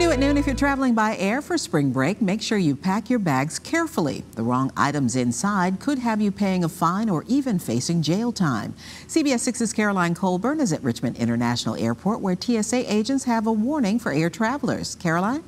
New at noon, if you're traveling by air for spring break, make sure you pack your bags carefully. The wrong items inside could have you paying a fine or even facing jail time. CBS 6's Caroline Colburn is at Richmond International Airport, where TSA agents have a warning for air travelers. Caroline?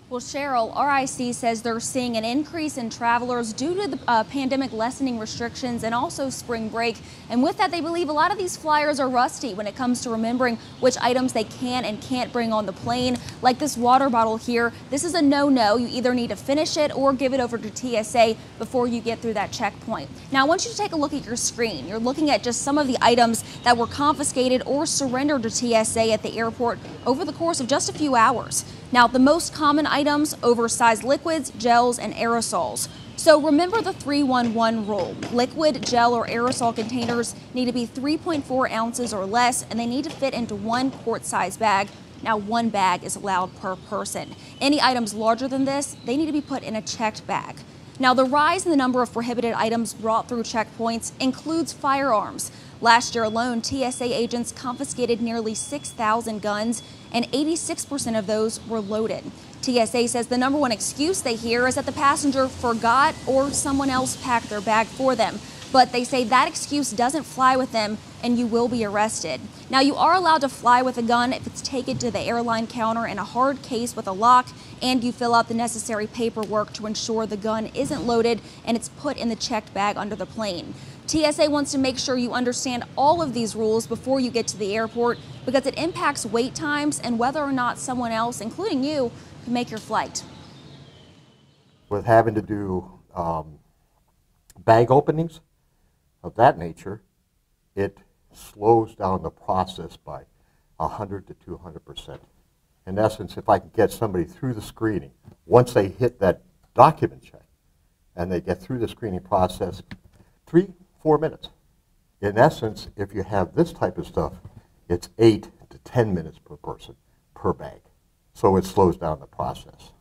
Well, Cheryl, RIC says they're seeing an increase in travelers due to the pandemic lessening restrictions and also spring break. And with that, they believe a lot of these flyers are rusty when it comes to remembering which items they can and can't bring on the plane. Like this water bottle here, this is a no-no. You either need to finish it or give it over to TSA before you get through that checkpoint. Now, I want you to take a look at your screen. You're looking at just some of the items that were confiscated or surrendered to TSA at the airport over the course of just a few hours. Now, the most common items, oversized liquids, gels, and aerosols. So remember the 3-1-1 rule. Liquid, gel, or aerosol containers need to be 3.4 ounces or less, and they need to fit into one quart-size bag. Now, one bag is allowed per person. Any items larger than this, they need to be put in a checked bag. Now, the rise in the number of prohibited items brought through checkpoints includes firearms. Last year alone, TSA agents confiscated nearly 6,000 guns, and 86% of those were loaded. TSA says the number one excuse they hear is that the passenger forgot or someone else packed their bag for them. But they say that excuse doesn't fly with them, and you will be arrested. Now, you are allowed to fly with a gun if it's taken to the airline counter in a hard case with a lock, and you fill out the necessary paperwork to ensure the gun isn't loaded and it's put in the checked bag under the plane. TSA wants to make sure you understand all of these rules before you get to the airport, because it impacts wait times and whether or not someone else, including you, can make your flight. With having to do bag openings of that nature, it slows down the process by 100 to 200%. In essence, if I can get somebody through the screening, once they hit that document check and they get through the screening process, 3-4 minutes. In essence, if you have this type of stuff, it's 8 to 10 minutes per person, per bag. So it slows down the process.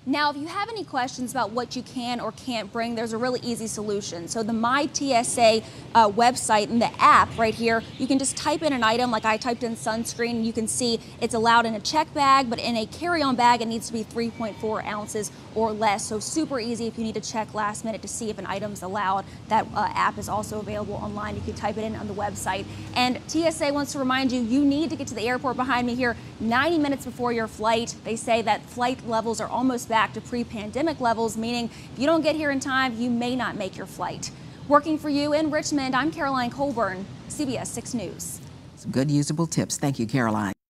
Now, if you have any questions about what you can or can't bring, there's a really easy solution. So the My TSA website and the app right here, you can just type in an item, like I typed in sunscreen, and you can see it's allowed in a check bag, but in a carry-on bag, it needs to be 3.4 ounces or less. So super easy if you need to check last minute to see if an item's allowed. That app is also available online. You can type it in on the website. And TSA wants to remind you, you need to get to the airport behind me here 90 minutes before your flight. They say that flight levels are almost back to pre-pandemic levels, meaning if you don't get here in time, you may not make your flight. Working for you in Richmond, I'm Caroline Colburn, CBS 6 News. Some good usable tips. Thank you, Caroline.